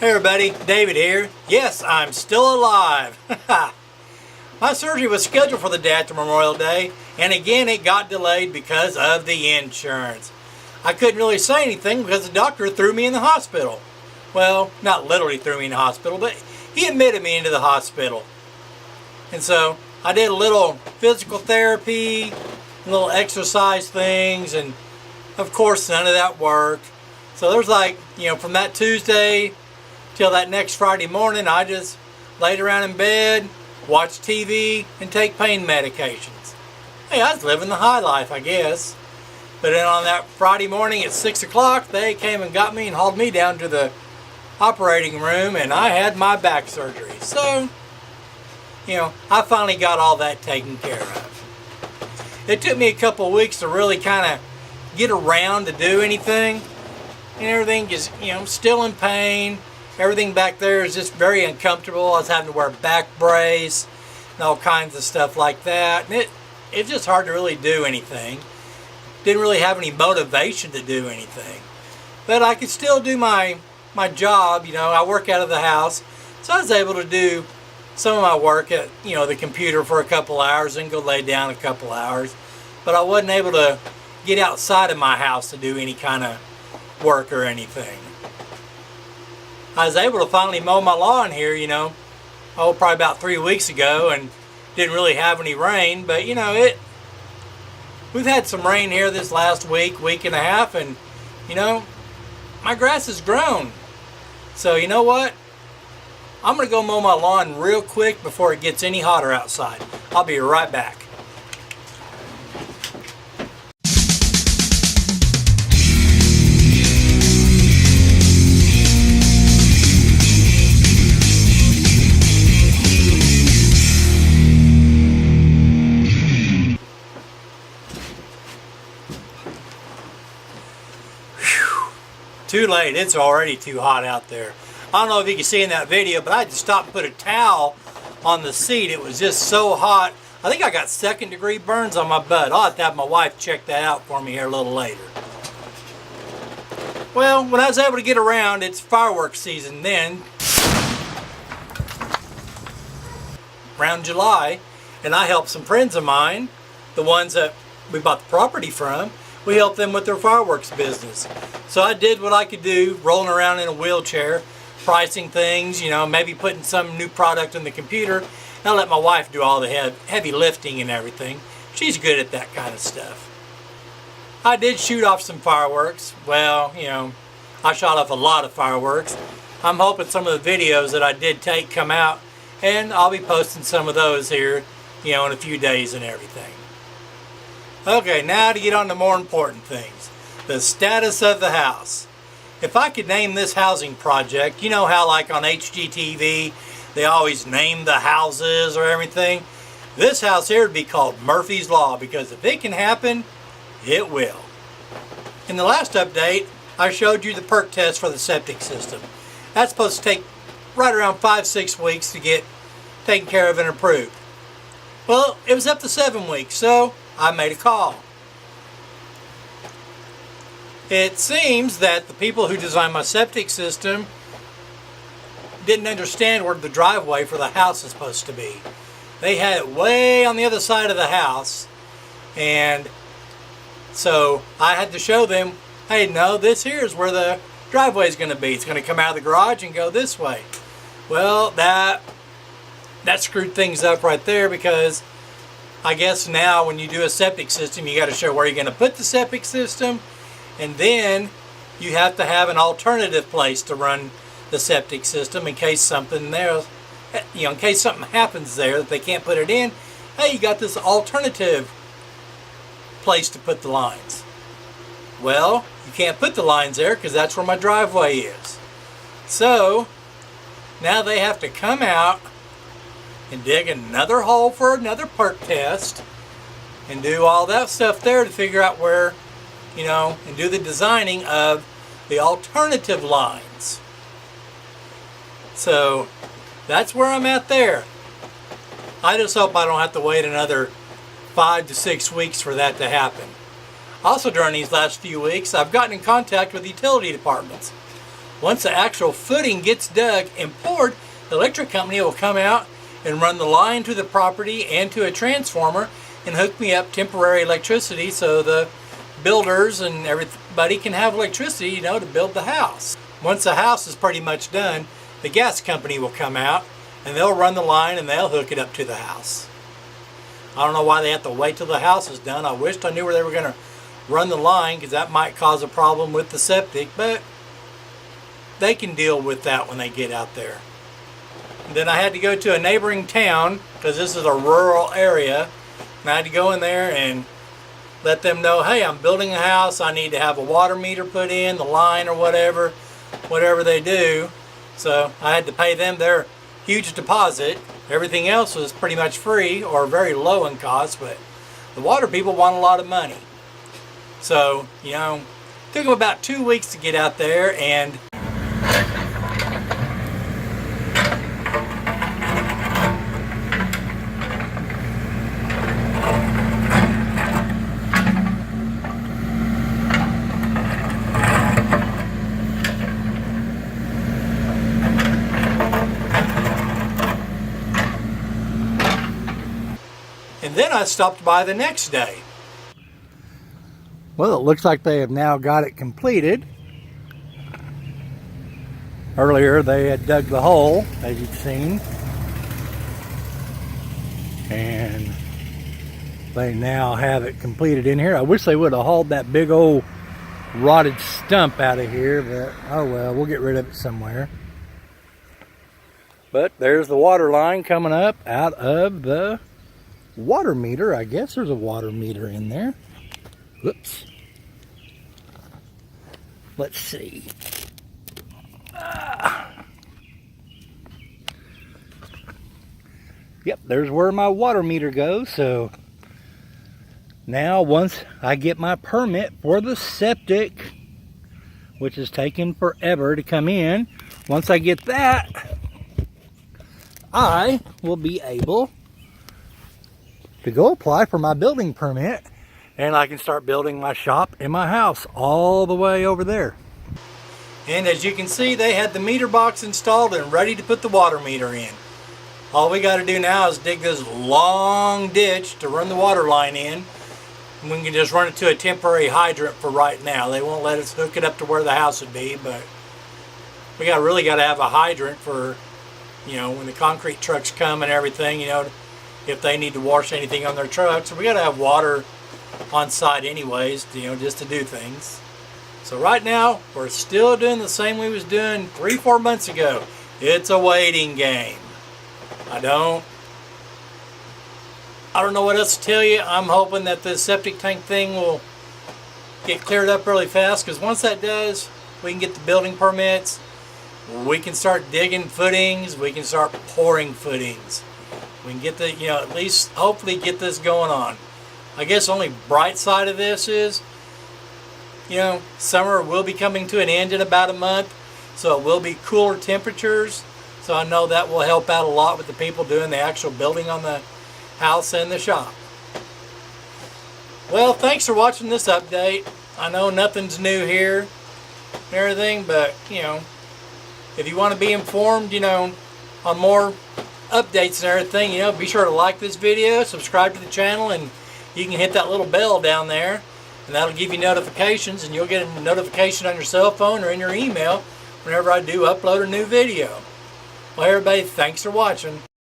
Hey everybody, David here. Yes, I'm still alive. My surgery was scheduled for the day after Memorial Day, and again it got delayed because of the insurance. I couldn't really say anything because the doctor threw me in the hospital. Well, not literally threw me in the hospital, but he admitted me into the hospital. And so I did a little physical therapy, little exercise things, and of course none of that worked. So there's from that Tuesday till that next Friday morning, I just laid around in bed, watched TV, and take pain medications. Hey, I was living the high life, I guess. But then on that Friday morning at 6 o'clock, they came and got me and hauled me down to the operating room, and I had my back surgery. So, I finally got all that taken care of. It took me a couple of weeks to really kind of get around to do anything. And everything is, still in pain. Everything back there is just very uncomfortable. I was having to wear a back brace and all kinds of stuff like that. And it's just hard to really do anything. Didn't really have any motivation to do anything. But I could still do my job. I work out of the house. So I was able to do some of my work at, the computer for a couple hours and go lay down a couple hours. But I wasn't able to get outside of my house to do any kind of work or anything. I was able to finally mow my lawn here, probably about 3 weeks ago, and didn't really have any rain, but we've had some rain here this last week and a half, and my grass has grown. So you know what? I'm gonna go mow my lawn real quick before it gets any hotter outside. I'll be right back. Too late, it's already too hot out there. I don't know if you can see in that video, but I had to stop and put a towel on the seat. It was just so hot. I think I got second-degree burns on my butt. I'll have to have my wife check that out for me here a little later. Well, when I was able to get around, it's fireworks season then, around July, and I helped some friends of mine, the ones that we bought the property from. We helped them with their fireworks business. So I did what I could do, rolling around in a wheelchair, pricing things, maybe putting some new product in the computer. And I let my wife do all the heavy lifting and everything. She's good at that kind of stuff. I did shoot off some fireworks. Well, I shot off a lot of fireworks. I'm hoping some of the videos that I did take come out, and I'll be posting some of those here, in a few days and everything. Okay, now to get on to more important things. The status of the house. If I could name this housing project, how like on HGTV, they always name the houses or everything. This house here would be called Murphy's Law, because if it can happen, it will. In the last update, I showed you the perk test for the septic system. That's supposed to take right around 5-6 weeks to get taken care of and approved. Well, it was up to 7 weeks, so I made a call. It seems that the people who designed my septic system didn't understand where the driveway for the house is supposed to be. They had it way on the other side of the house, and so I had to show them, hey, no, this here is where the driveway is going to be. It's going to come out of the garage and go this way. Well, that screwed things up right there, because I guess now when you do a septic system, you got to show where you're going to put the septic system, and then you have to have an alternative place to run the septic system in case something there, in case something happens there that they can't put it in. Hey, you got this alternative place to put the lines. Well, you can't put the lines there because that's where my driveway is. So now they have to come out and dig another hole for another perk test and do all that stuff there to figure out where, and do the designing of the alternative lines. So that's where I'm at there. I just hope I don't have to wait another 5 to 6 weeks for that to happen. Also, during these last few weeks, I've gotten in contact with utility departments. Once the actual footing gets dug and poured, the electric company will come out and run the line to the property and to a transformer and hook me up temporary electricity so the builders and everybody can have electricity, you know, to build the house. Once the house is pretty much done, the gas company will come out and they'll run the line and they'll hook it up to the house. I don't know why they have to wait till the house is done. I wished I knew where they were going to run the line, because that might cause a problem with the septic, but they can deal with that when they get out there. And then I had to go to a neighboring town, because this is a rural area, and I had to go in there and let them know, hey, I'm building a house, I need to have a water meter put in, the line or whatever they do. So I had to pay them their huge deposit. Everything else was pretty much free or very low in cost, but the water people want a lot of money. So, you know, it took them about 2 weeks to get out there, and then I stopped by the next day. Well, it looks like they have now got it completed. Earlier they had dug the hole, as you've seen, and they now have it completed in here. I wish they would have hauled that big old rotted stump out of here, but oh well, we'll get rid of it somewhere. But there's the water line coming up out of the water meter. I guess there's a water meter in there. Whoops. Let's see. Yep, there's where my water meter goes. So now once I get my permit for the septic, which is taking forever to come in, once I get that, I will be able to go apply for my building permit, and I can start building my shop and my house all the way over there. And as you can see, they had the meter box installed and ready to put the water meter in. All we got to do now is dig this long ditch to run the water line in, and we can just run it to a temporary hydrant for right now. They won't let us hook it up to where the house would be, but we really got to have a hydrant for, you know, when the concrete trucks come and everything, you know, if they need to wash anything on their trucks. So we got to have water on site anyways, you know, just to do things. So right now we're still doing the same we was doing 3-4 months ago. It's a waiting game. I don't know what else to tell you. I'm hoping that the septic tank thing will get cleared up really fast, because once that does, we can get the building permits, we can start digging footings, we can start pouring footings, we can get the, you know, at least hopefully get this going on. I guess the only bright side of this is, you know, summer will be coming to an end in about a month, so it will be cooler temperatures. So I know that will help out a lot with the people doing the actual building on the house and the shop. Well, thanks for watching this update. I know nothing's new here and everything, but, you know, if you want to be informed, you know, on more updates and everything, you know, be sure to like this video, subscribe to the channel, and you can hit that little bell down there, and that'll give you notifications, and you'll get a notification on your cell phone or in your email whenever I do upload a new video. Well, everybody, thanks for watching.